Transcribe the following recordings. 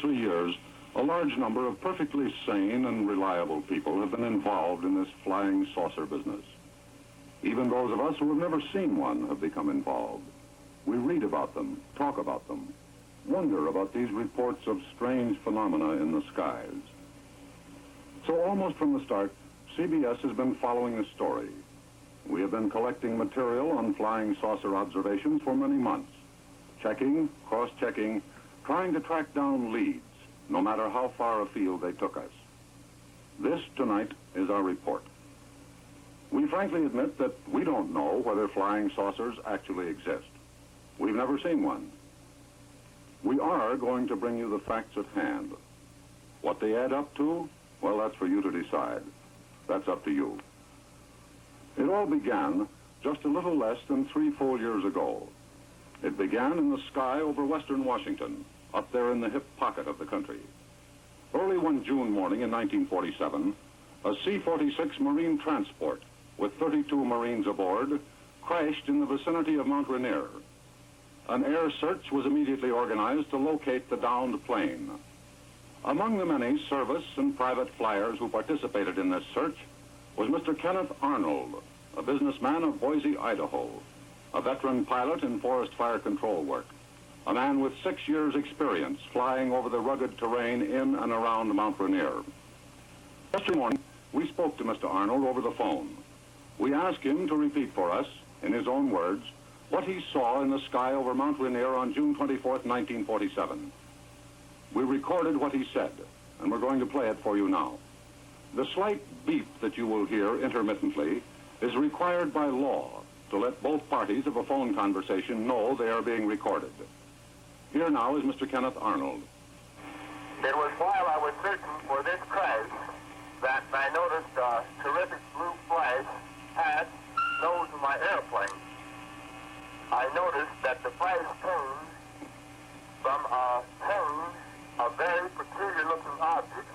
3 years, a large number of perfectly sane and reliable people have been involved in this flying saucer business. Even those of us who have never seen one have become involved. We read about them, talk about them, wonder about these reports of strange phenomena in the skies. So almost from the start, CBS has been following this story. We have been collecting material on flying saucer observations for many months, checking, cross-checking, trying to track down leads, no matter how far afield they took us. This, tonight, is our report. We frankly admit that we don't know whether flying saucers actually exist. We've never seen one. We are going to bring you the facts at hand. What they add up to, well, that's for you to decide. That's up to you. It all began just a little less than 3 full years ago. It began in the sky over western Washington, up there in the hip pocket of the country. Early one June morning in 1947, a C-46 Marine transport with 32 Marines aboard crashed in the vicinity of Mount Rainier. An air search was immediately organized to locate the downed plane. Among the many service and private flyers who participated in this search was Mr. Kenneth Arnold, a businessman of Boise, Idaho, a veteran pilot in forest fire control work, a man with 6 years' experience flying over the rugged terrain in and around Mount Rainier. Yesterday morning, we spoke to Mr. Arnold over the phone. We asked him to repeat for us, in his own words, what he saw in the sky over Mount Rainier on June 24th, 1947. We recorded what he said, and we're going to play it for you now. The slight beep that you will hear intermittently is required by law to let both parties of a phone conversation know they are being recorded. Here now is Mr. Kenneth Arnold. It was while I was searching for this crash that I noticed a terrific blue flash pass nose of my airplane. I noticed that the flash came from a chain of very peculiar-looking objects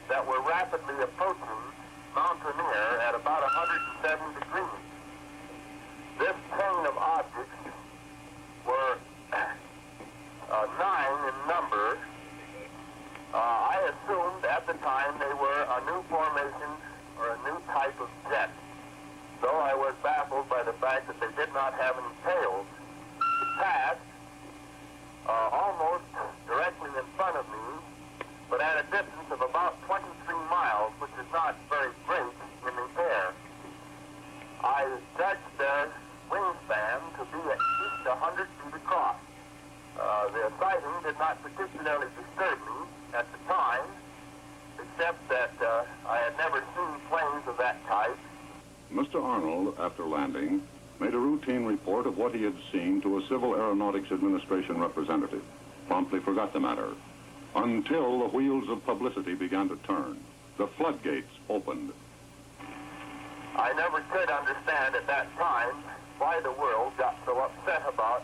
that were rapidly approaching Mount Rainier at about 107 degrees. This chain of objects were 9 in number. I assumed at the time they were a new formation or a new type of jet, though I was baffled by the fact that they did not have any tails. It passed almost directly in front of me, but at a distance of about 23 miles, which is not very great in the air. I judged their wingspan to be at least 100 feet across. The sighting did not particularly disturb me at the time, except that I had never seen planes of that type. Mr. Arnold, after landing, made a routine report of what he had seen to a Civil Aeronautics Administration representative. Promptly forgot the matter, until the wheels of publicity began to turn. The floodgates opened. I never could understand at that time why the world got so upset about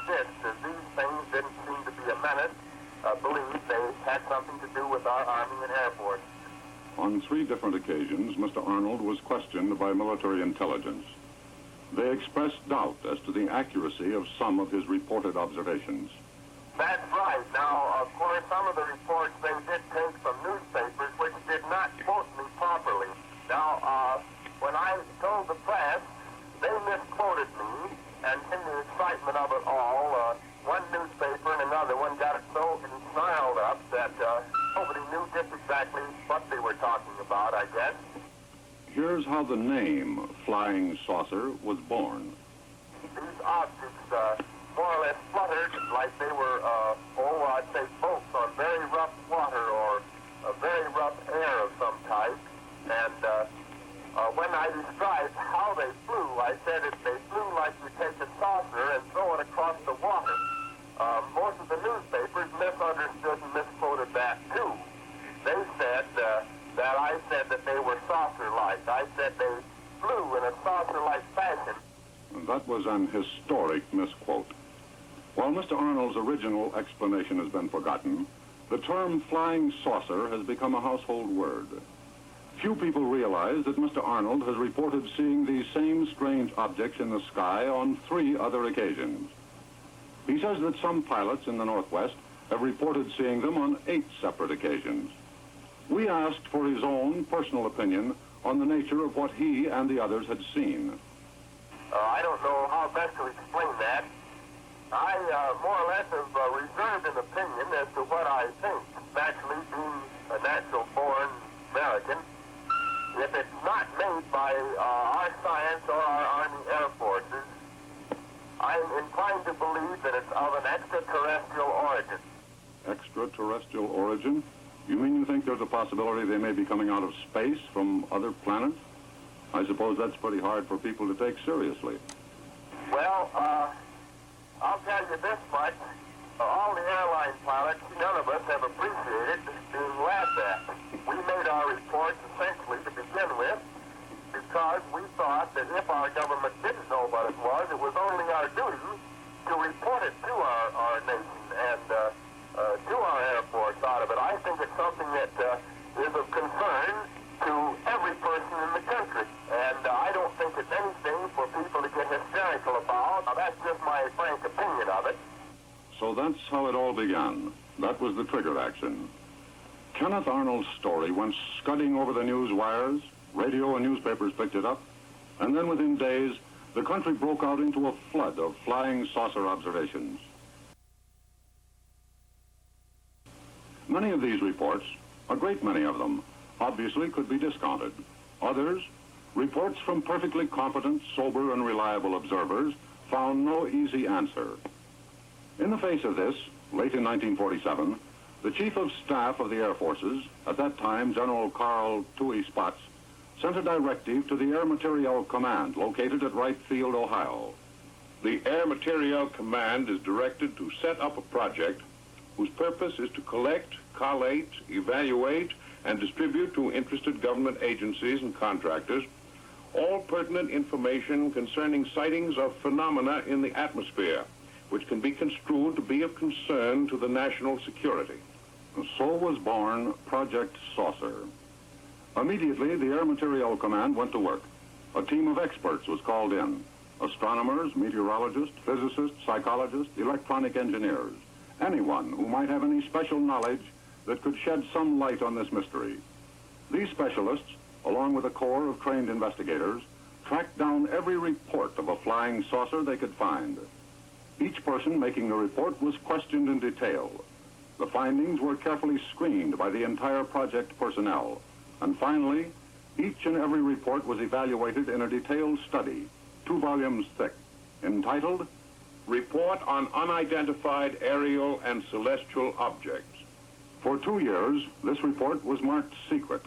this, as these things didn't seem to be a menace. I believe they had something to do with our Army and Air Force. On 3 different occasions, Mr. Arnold was questioned by military intelligence. They expressed doubt as to the accuracy of some of his reported observations. That's right. Now, of course, some of the reports they did take from newspapers which did not quote me properly. Now, when I told the press, they misquoted me, and in the excitement of it all, one newspaper and another one got it so snarled up that nobody knew just exactly what they were talking about, I guess. Here's how the name Flying Saucer was born. These objects more or less fluttered like they were, I'd say boats on very rough water or a very rough air of some type. And when I described how they flew, I said that they flew like you take a saucer and throw it across the water. Most of the newspapers misunderstood and misquoted that too. They said that I said that they were saucer-like. I said they flew in a saucer-like fashion. That was an historic misquote. While Mr. Arnold's original explanation has been forgotten, the term flying saucer has become a household word. Few people realize that Mr. Arnold has reported seeing these same strange objects in the sky on 3 other occasions. He says that some pilots in the Northwest have reported seeing them on 8 separate occasions. We asked for his own personal opinion on the nature of what he and the others had seen. I don't know how best to explain that. I more or less have reserved an opinion as to what I think. Naturally, being a natural-born American, if it's not made by our science or our Army Air Forces, I'm inclined to believe that it's of an extraterrestrial origin. Extraterrestrial origin? You mean you think there's a possibility they may be coming out of space from other planets? I suppose that's pretty hard for people to take seriously. Well, I'll tell you this much. All the airline pilots, none of us have appreciated being laughed at. We made our reports essentially to begin with because we thought that if our government didn't know what it was only our duty to report it to our nation and to our Air Force out of it. I think it's something that is of concern to every person in the country. And I don't think it's anything for people to get hysterical about. Now, that's just my frank opinion of it. So that's how it all began. That was the trigger action. Kenneth Arnold's story went scudding over the news wires. Radio and newspapers picked it up. And then within days, the country broke out into a flood of flying saucer observations. Many of these reports, a great many of them, obviously could be discounted. Others, reports from perfectly competent, sober, and reliable observers, found no easy answer. In the face of this, late in 1947, the Chief of Staff of the Air Forces, at that time General Carl Toohey Spotts, sent a directive to the Air Materiel Command, located at Wright Field, Ohio. The Air Materiel Command is directed to set up a project whose purpose is to collect, collate, evaluate, and distribute to interested government agencies and contractors all pertinent information concerning sightings of phenomena in the atmosphere, which can be construed to be of concern to the national security. So was born Project Saucer. Immediately, the Air Materiel Command went to work. A team of experts was called in. Astronomers, meteorologists, physicists, psychologists, electronic engineers. Anyone who might have any special knowledge that could shed some light on this mystery. These specialists, along with a corps of trained investigators, tracked down every report of a flying saucer they could find. Each person making the report was questioned in detail. The findings were carefully screened by the entire project personnel. And finally, each and every report was evaluated in a detailed study, 2 volumes thick, entitled Report on Unidentified Aerial and Celestial Objects. For 2 years, this report was marked secret.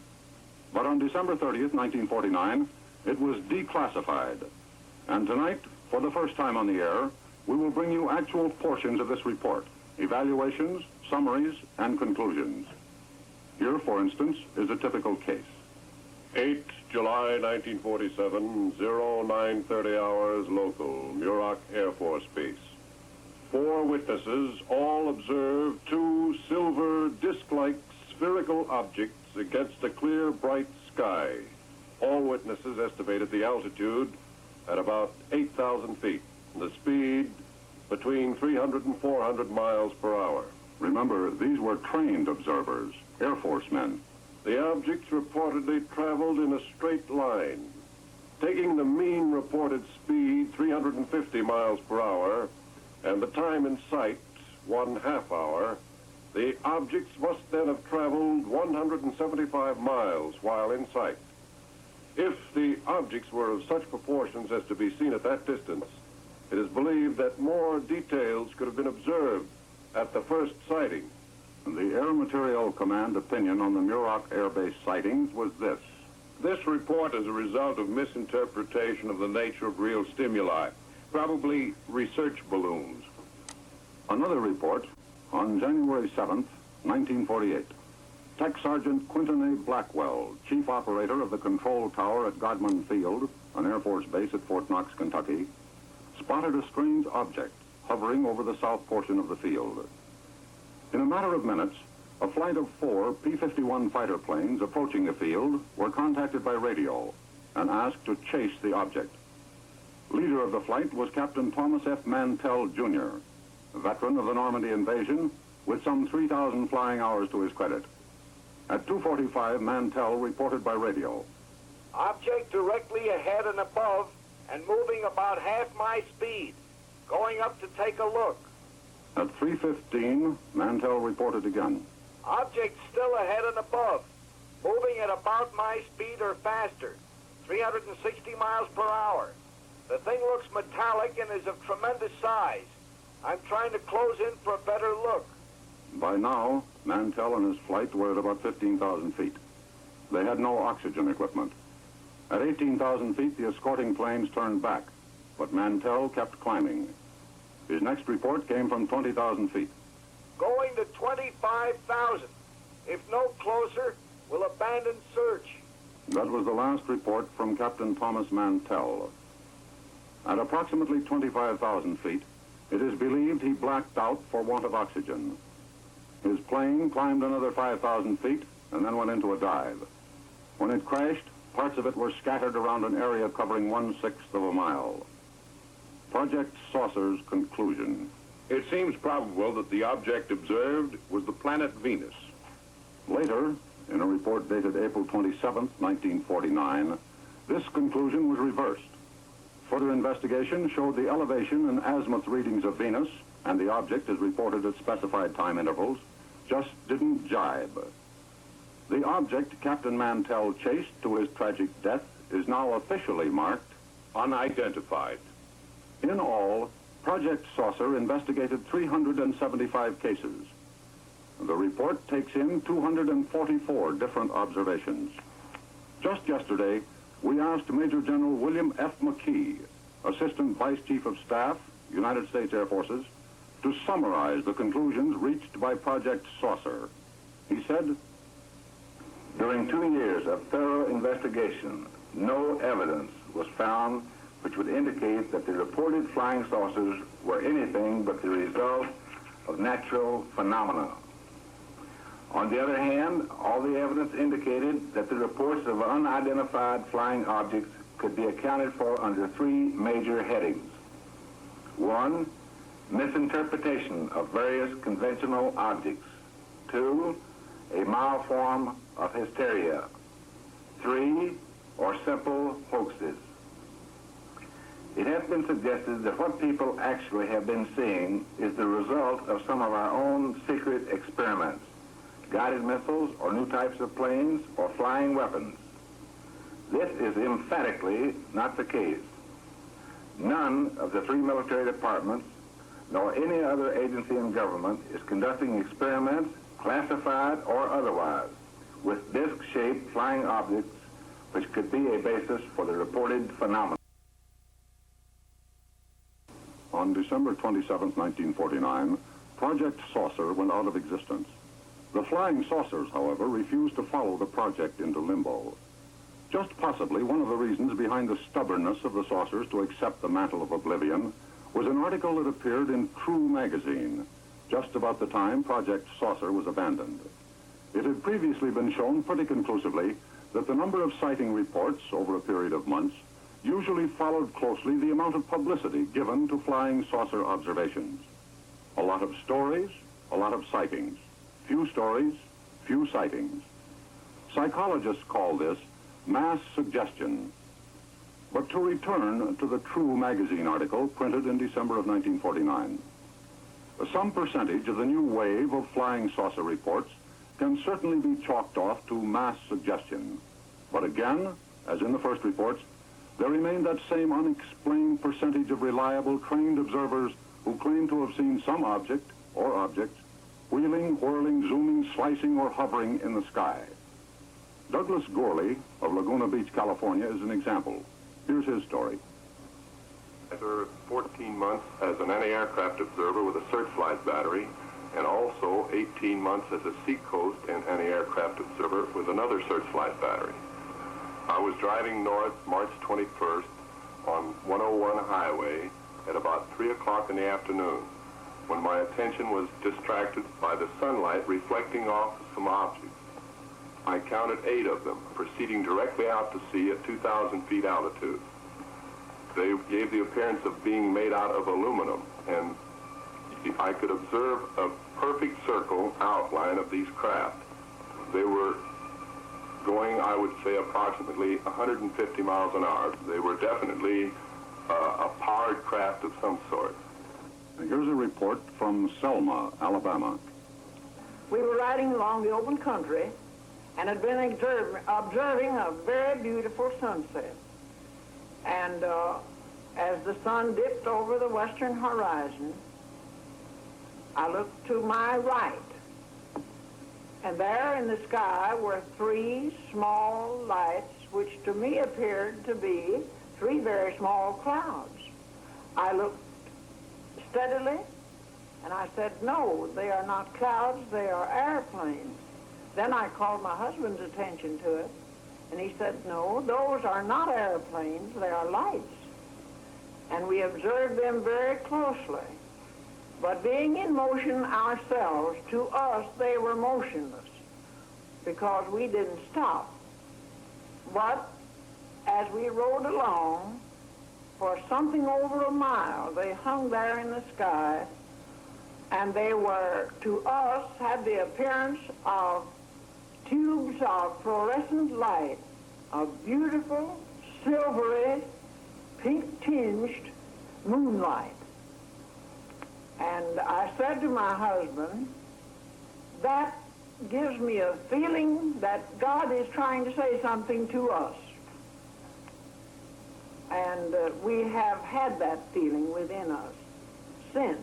But on December 30th, 1949, it was declassified. And tonight, for the first time on the air, we will bring you actual portions of this report, evaluations, summaries, and conclusions. Here, for instance, is a typical case. 8 July 1947, 0930 hours local, Murrow Air Force Base. 4 witnesses all observed 2 silver disc-like spherical objects against a clear, bright sky. All witnesses estimated the altitude at about 8,000 feet, and the speed between 300 and 400 miles per hour. Remember, these were trained observers, Air Force men. The objects reportedly traveled in a straight line. Taking the mean reported speed, 350 miles per hour, and the time in sight, 1/2 hour, the objects must then have traveled 175 miles while in sight. If the objects were of such proportions as to be seen at that distance, it is believed that more details could have been observed at the first sighting. The Air Materiel Command opinion on the Murrow Air Base sightings was this. This report is a result of misinterpretation of the nature of real stimuli, probably research balloons. Another report on January 7th, 1948. Tech Sergeant Quinton A. Blackwell, chief operator of the control tower at Godman Field, an Air Force base at Fort Knox, Kentucky, spotted a strange object hovering over the south portion of the field. In a matter of minutes, a flight of 4 P-51 fighter planes approaching the field were contacted by radio and asked to chase the object. Leader of the flight was Captain Thomas F. Mantell, Jr., a veteran of the Normandy invasion with some 3,000 flying hours to his credit. At 2:45, Mantell reported by radio. Object directly ahead and above and moving about half my speed. Going up to take a look. At 3:15, Mantell reported again. Object still ahead and above. Moving at about my speed or faster. 360 miles per hour. The thing looks metallic and is of tremendous size. I'm trying to close in for a better look. By now, Mantell and his flight were at about 15,000 feet. They had no oxygen equipment. At 18,000 feet, the escorting planes turned back, but Mantell kept climbing. His next report came from 20,000 feet. Going to 25,000. If no closer, we'll abandon search. That was the last report from Captain Thomas Mantell. At approximately 25,000 feet, it is believed he blacked out for want of oxygen. His plane climbed another 5,000 feet and then went into a dive. When it crashed, parts of it were scattered around an area covering 1/6 of a mile. Project Saucer's conclusion. It seems probable that the object observed was the planet Venus. Later, in a report dated April 27, 1949, this conclusion was reversed. Further investigation showed the elevation and azimuth readings of Venus and the object as reported at specified time intervals just didn't jibe. The object Captain Mantell chased to his tragic death is now officially marked Unidentified. In all, Project Saucer investigated 375 cases. The report takes in 244 different observations. Just yesterday, we asked Major General William F. McKee, Assistant Vice Chief of Staff, United States Air Forces, to summarize the conclusions reached by Project Saucer. He said, "During 2 years of thorough investigation, no evidence was found which would indicate that the reported flying saucers were anything but the result of natural phenomena. On the other hand, all the evidence indicated that the reports of unidentified flying objects could be accounted for under 3 major headings. 1, misinterpretation of various conventional objects. 2, a mild form of hysteria. 3, or simple hoaxes. It has been suggested that what people actually have been seeing is the result of some of our own secret experiments, guided missiles or new types of planes or flying weapons. This is emphatically not the case. None of the 3 military departments, nor any other agency in government, is conducting experiments, classified or otherwise, with disc-shaped flying objects which could be a basis for the reported phenomena." On December 27, 1949, Project Saucer went out of existence. The flying saucers, however, refused to follow the project into limbo. Just possibly one of the reasons behind the stubbornness of the saucers to accept the mantle of oblivion was an article that appeared in True magazine just about the time Project Saucer was abandoned. It had previously been shown pretty conclusively that the number of sighting reports over a period of months usually followed closely the amount of publicity given to flying saucer observations. A lot of stories, a lot of sightings. Few stories, few sightings. Psychologists call this mass suggestion. But to return to the True magazine article printed in December of 1949, some percentage of the new wave of flying saucer reports can certainly be chalked off to mass suggestion. But again, as in the first reports, there remained that same unexplained percentage of reliable, trained observers who claim to have seen some object or objects wheeling, whirling, zooming, slicing, or hovering in the sky. Douglas Gorley of Laguna Beach, California, is an example. Here's his story. I served 14 months as an anti-aircraft observer with a searchlight battery, and also 18 months as a seacoast and anti-aircraft observer with another searchlight battery. I was driving north March 21st on 101 highway at about 3 o'clock in the afternoon when my attention was distracted by the sunlight reflecting off some objects. I counted 8 of them proceeding directly out to sea at 2,000 feet altitude. They gave the appearance of being made out of aluminum, and I could observe a perfect circle outline of these craft. They were going, I would say, approximately 150 miles an hour. They were definitely a powered craft of some sort. Here's a report from Selma, Alabama. We were riding along the open country and had been observing a very beautiful sunset. And as the sun dipped over the western horizon, I looked to my right. And there in the sky were three small lights, which to me appeared to be three very small clouds. I looked steadily, and I said, no, they are not clouds, they are airplanes. Then I called my husband's attention to it, and he said, no, those are not airplanes, they are lights. And we observed them very closely. But being in motion ourselves, to us they were motionless because we didn't stop. But as we rode along, for something over a mile, they hung there in the sky, and they were, to us, had the appearance of tubes of fluorescent light, of beautiful, silvery, pink-tinged moonlight. And I said to my husband, that gives me a feeling that God is trying to say something to us. And we have had that feeling within us since.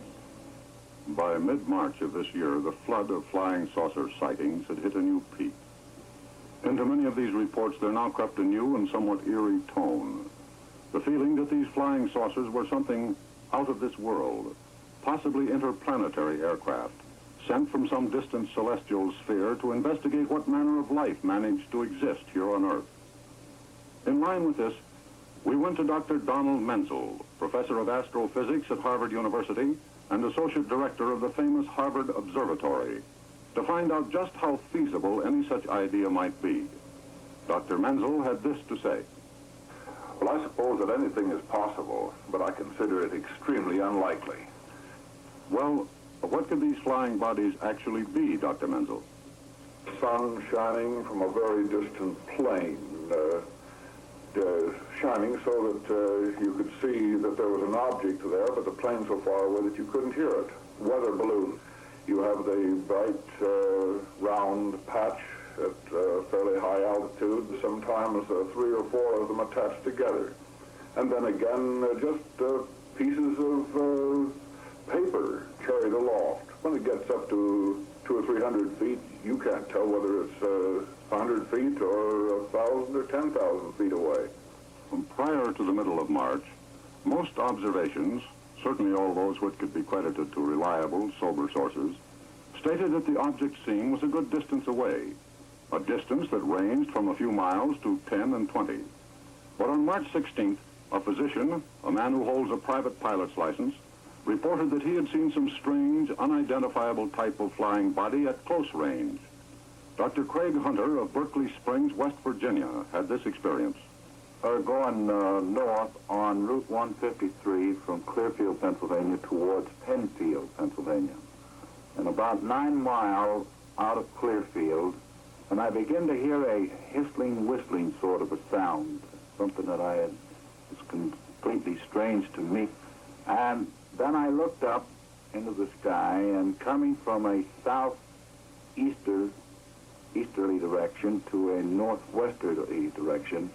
By mid-March of this year, the flood of flying saucer sightings had hit a new peak. Into many of these reports there now crept a new and somewhat eerie tone. The feeling that these flying saucers were something out of this world, possibly interplanetary aircraft, sent from some distant celestial sphere to investigate what manner of life managed to exist here on Earth. In line with this, we went to Dr. Donald Menzel, professor of astrophysics at Harvard University and associate director of the famous Harvard Observatory, to find out just how feasible any such idea might be. Dr. Menzel had this to say. Well, I suppose that anything is possible, but I consider it extremely unlikely. Well, what could these flying bodies actually be, Dr. Menzel? Sun shining from a very distant plane, shining so that you could see that there was an object there, but the plane so far away that you couldn't hear it. Weather balloon. You have the bright, round patch at fairly high altitude, sometimes 3 or 4 of them attached together. And then again, just pieces of paper carried aloft. When it gets up to 200 or 300 feet, you can't tell whether it's 100 feet or 1,000 or 10,000 feet away. Prior to the middle of March, most observations, certainly all those which could be credited to reliable, sober sources, stated that the object seen was a good distance away, a distance that ranged from a few miles to 10 and 20. But on March 16th, a physician, a man who holds a private pilot's license, reported that he had seen some strange, unidentifiable type of flying body at close range. Dr. Craig Hunter of Berkeley Springs, West Virginia, had this experience. Going north on Route 153 from Clearfield, Pennsylvania towards Penfield, Pennsylvania. And about 9 miles out of Clearfield, and I began to hear a hissling, whistling sort of a sound, something that was completely strange to me. And then I looked up into the sky, and coming from a southeasterly direction to a northwesterly direction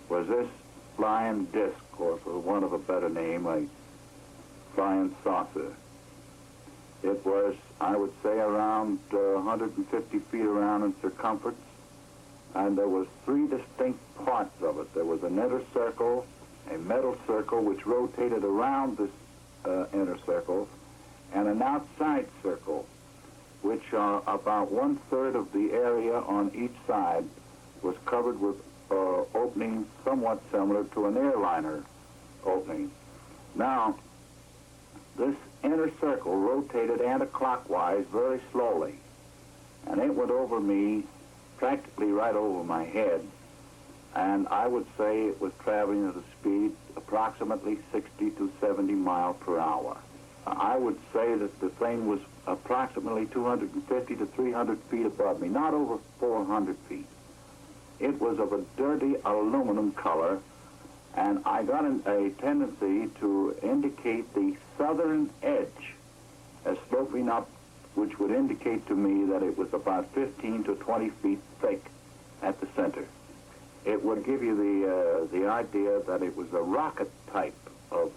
was this flying disc, or for want of a better name, a flying saucer. It was, I would say, around 150 feet around in circumference, and there was 3 distinct parts of it. There was an inner circle, a metal circle which rotated around this inner circle, and an outside circle, which about 1/3 of the area on each side was covered with openings somewhat similar to an airliner opening. Now, this inner circle rotated anti-clockwise very slowly, and it went over me, practically right over my head, and I would say it was traveling at a speed approximately 60 to 70 miles per hour. I would say that the plane was approximately 250 to 300 feet above me, not over 400 feet. It was of a dirty aluminum color, and I got a tendency to indicate the southern edge as sloping up, which would indicate to me that it was about 15 to 20 feet thick at the center. It would give you the idea that it was a rocket type of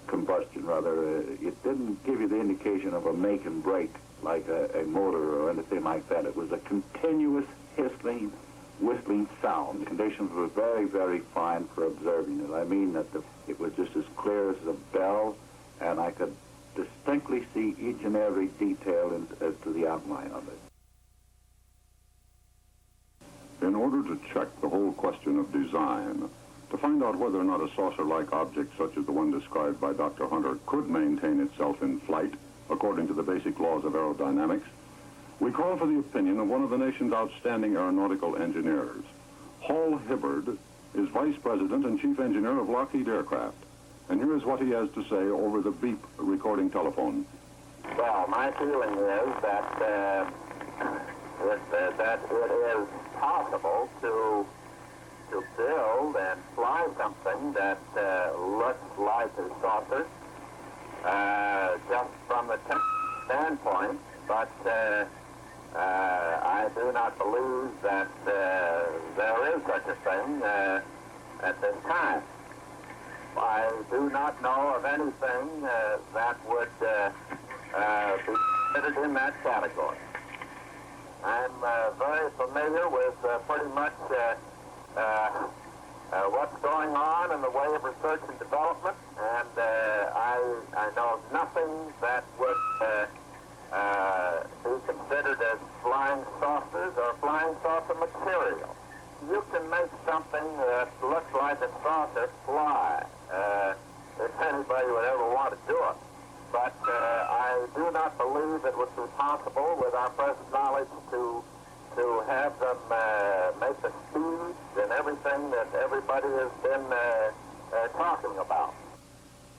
combustion, rather. It didn't give you the indication of a make and break like a motor or anything like that. It was a continuous hissing, whistling sound. The conditions were very, very fine for observing it. I mean that it was just as clear as a bell, and I could distinctly see each and every detail as to the outline of it. In order to check the whole question of design, to find out whether or not a saucer-like object such as the one described by Dr. Hunter could maintain itself in flight according to the basic laws of aerodynamics, we call for the opinion of one of the nation's outstanding aeronautical engineers. Hall Hibbard is Vice President and Chief Engineer of Lockheed Aircraft. And here is what he has to say over the beep recording telephone. Well, my feeling is that it is possible to build and fly something that looks like a saucer, just from a standpoint, but I do not believe that there is such a thing at this time. I do not know of anything that would be considered in that category. I'm very familiar with pretty much what's going on in the way of research and development, and I know of nothing that would be considered as flying saucers or flying saucer material. You can make something that looks like a saucer fly, if anybody would ever want to do it. But I do not believe it would be possible with our present knowledge to have them make the speeds and everything that everybody has been talking about.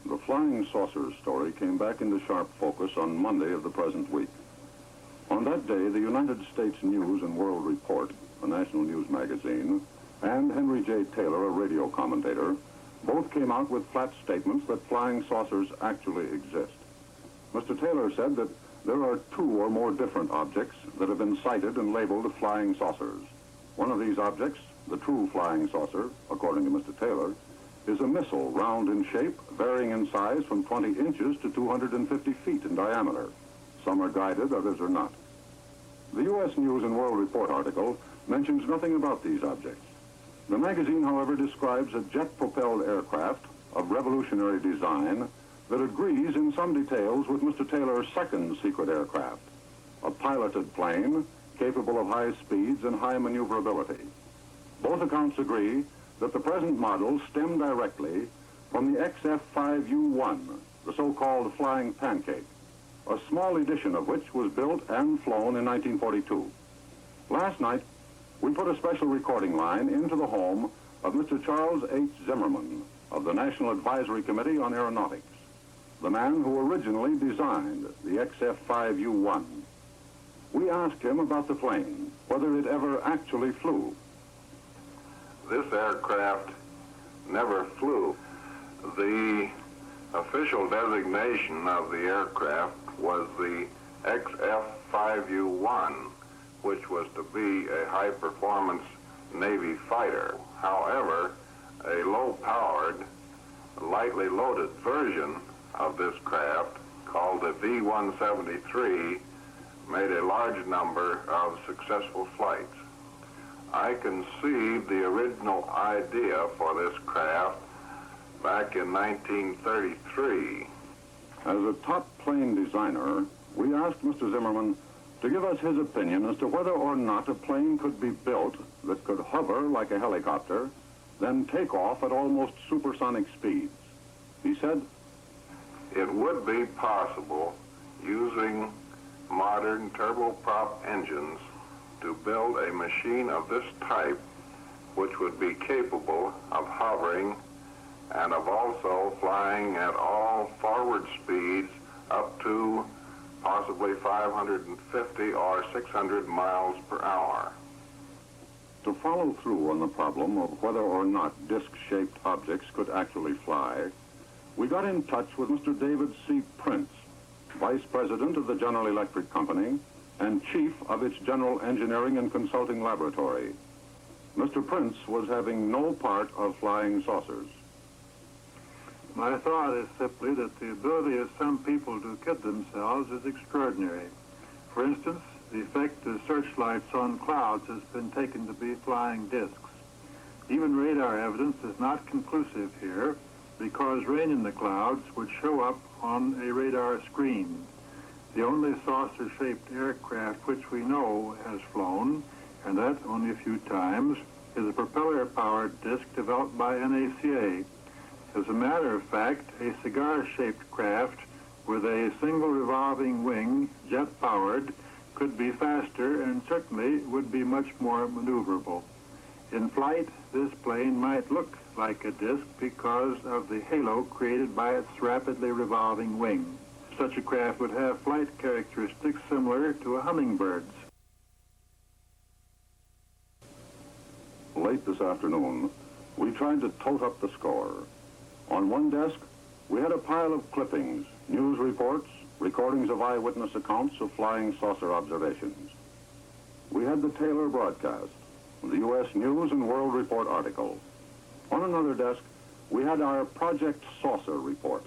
The flying saucers story came back into sharp focus on Monday of the present week. On that day, the United States News and World Report, a national news magazine, and Henry J. Taylor, a radio commentator, both came out with flat statements that flying saucers actually exist. Mr. Taylor said that there are two or more different objects that have been cited and labeled flying saucers. One of these objects, the true flying saucer, according to Mr. Taylor, is a missile, round in shape, varying in size from 20 inches to 250 feet in diameter. Some are guided, others are not. The U.S. News and World Report article mentions nothing about these objects. The magazine, however, describes a jet-propelled aircraft of revolutionary design that agrees in some details with Mr. Taylor's second secret aircraft, a piloted plane capable of high speeds and high maneuverability. Both accounts agree that the present model stemmed directly from the XF-5U-1, the so-called flying pancake, a small edition of which was built and flown in 1942. Last night, we put a special recording line into the home of Mr. Charles H. Zimmerman of the National Advisory Committee on Aeronautics, the man who originally designed the XF-5U-1. We asked him about the plane, whether it ever actually flew. This aircraft never flew. The official designation of the aircraft was the XF-5U-1, which was to be a high-performance Navy fighter. However, a low-powered, lightly loaded version of this craft, called the V-173, made a large number of successful flights. I conceived the original idea for this craft back in 1933. As a top plane designer, we asked Mr. Zimmerman to give us his opinion as to whether or not a plane could be built that could hover like a helicopter, then take off at almost supersonic speeds. He said, "It would be possible, using modern turboprop engines, to build a machine of this type which would be capable of hovering and of also flying at all forward speeds up to possibly 550 or 600 miles per hour. To follow through on the problem of whether or not disc-shaped objects could actually fly, we got in touch with Mr. David C. Prince, Vice President of the General Electric Company and Chief of its General Engineering and Consulting Laboratory. Mr. Prince was having no part of flying saucers. My thought is simply that the ability of some people to kid themselves is extraordinary. For instance, the effect of searchlights on clouds has been taken to be flying discs. Even radar evidence is not conclusive here because rain in the clouds would show up on a radar screen. The only saucer-shaped aircraft which we know has flown, and that only a few times, is a propeller-powered disc developed by NACA. As a matter of fact, a cigar-shaped craft with a single revolving wing, jet-powered, could be faster and certainly would be much more maneuverable. In flight, this plane might look like a disc because of the halo created by its rapidly revolving wing. Such a craft would have flight characteristics similar to a hummingbird's. Late this afternoon, we tried to tote up the score. On one desk, we had a pile of clippings, news reports, recordings of eyewitness accounts of flying saucer observations. We had the Taylor broadcast, the U.S. News and World Report article. On another desk, we had our Project Saucer report,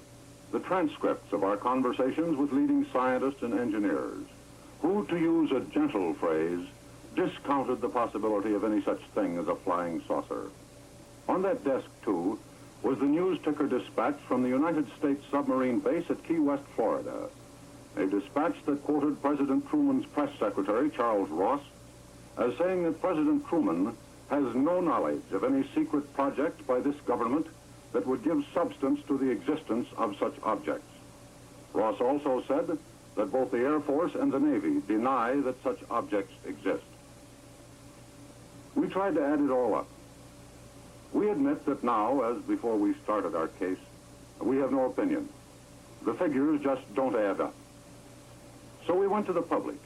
the transcripts of our conversations with leading scientists and engineers, who, to use a gentle phrase, discounted the possibility of any such thing as a flying saucer. On that desk, too, was the news ticker dispatch from the United States submarine base at Key West, Florida, a dispatch that quoted President Truman's press secretary, Charles Ross, as saying that President Truman has no knowledge of any secret project by this government that would give substance to the existence of such objects. Ross also said that both the Air Force and the Navy deny that such objects exist. We tried to add it all up. We admit that now, as before we started our case, we have no opinion. The figures just don't add up. So we went to the public.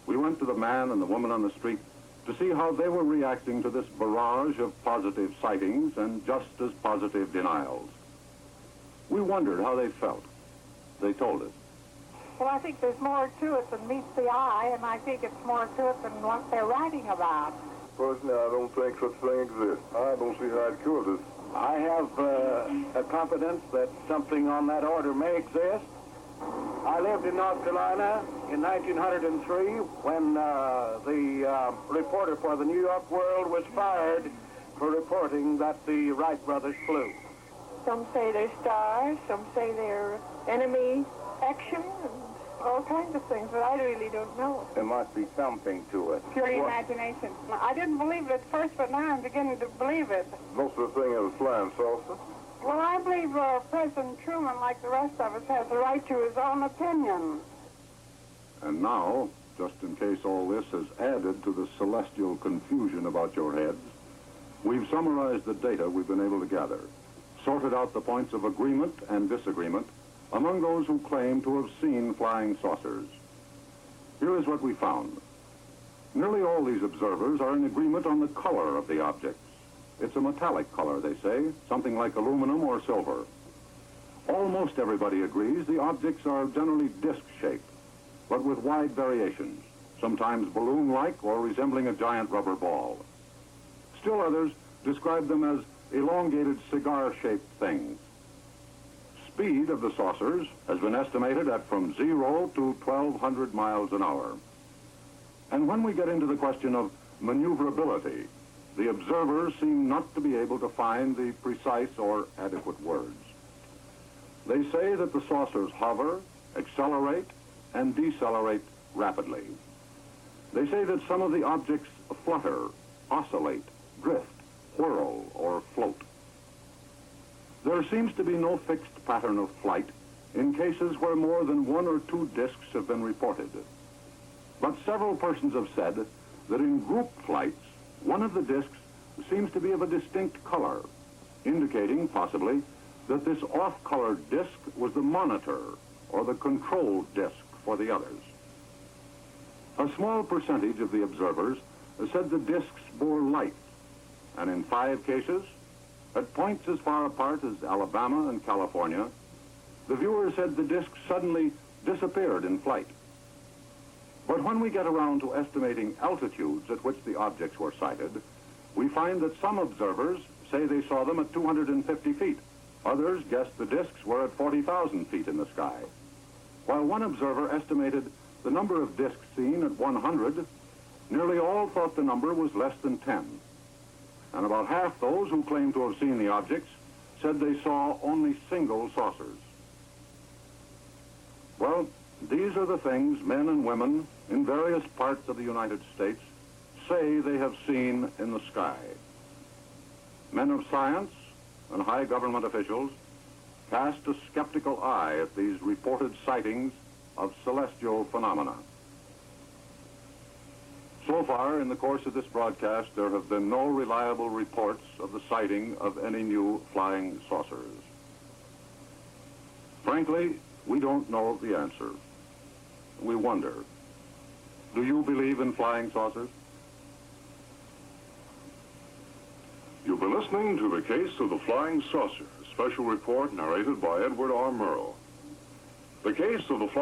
We went to the man and the woman on the street to see how they were reacting to this barrage of positive sightings and just as positive denials. We wondered how they felt. They told us. Well, I think there's more to it than meets the eye, and I think it's more to it than what they're writing about. Personally, I don't think such a thing exists. I don't see how it could. I have a confidence that something on that order may exist. I lived in North Carolina in 1903 when the reporter for the New York World was fired for reporting that the Wright brothers flew. Some say they're stars, some say they're enemy action, and all kinds of things, but I really don't know. There must be something to it. Pure imagination. I didn't believe it at first, but now I'm beginning to believe it. Most of the thing is a flying saucer. Well, I believe President Truman, like the rest of us, has the right to his own opinion. And now, just in case all this has added to the celestial confusion about your heads, we've summarized the data we've been able to gather, sorted out the points of agreement and disagreement among those who claim to have seen flying saucers. Here is what we found. Nearly all these observers are in agreement on the color of the objects. It's a metallic color, they say, something like aluminum or silver. Almost everybody agrees the objects are generally disc-shaped, but with wide variations, sometimes balloon-like or resembling a giant rubber ball. Still others describe them as elongated cigar-shaped things. Speed of the saucers has been estimated at from 0 to 1,200 miles an hour. And when we get into the question of maneuverability, the observers seem not to be able to find the precise or adequate words. They say that the saucers hover, accelerate, and decelerate rapidly. They say that some of the objects flutter, oscillate, drift, whirl, or float. There seems to be no fixed pattern of flight in cases where more than one or two discs have been reported. But several persons have said that in group flights, one of the discs seems to be of a distinct color, indicating, possibly, that this off-colored disk was the monitor or the control disk for the others. A small percentage of the observers said the disks bore light, and in 5 cases, at points as far apart as Alabama and California, the viewers said the disks suddenly disappeared in flight. But when we get around to estimating altitudes at which the objects were sighted, we find that some observers say they saw them at 250 feet. Others guessed the disks were at 40,000 feet in the sky. While one observer estimated the number of disks seen at 100, nearly all thought the number was less than 10. And about half those who claimed to have seen the objects said they saw only single saucers. Well, these are the things men and women in various parts of the United States say they have seen in the sky. Men of science and high government officials cast a skeptical eye at these reported sightings of celestial phenomena. So far, in the course of this broadcast, there have been no reliable reports of the sighting of any new flying saucers. Frankly, we don't know the answer. We wonder, do you believe in flying saucers? You've been listening to the case of the flying saucer, a special report narrated by Edward R. Murrow. The case of the flying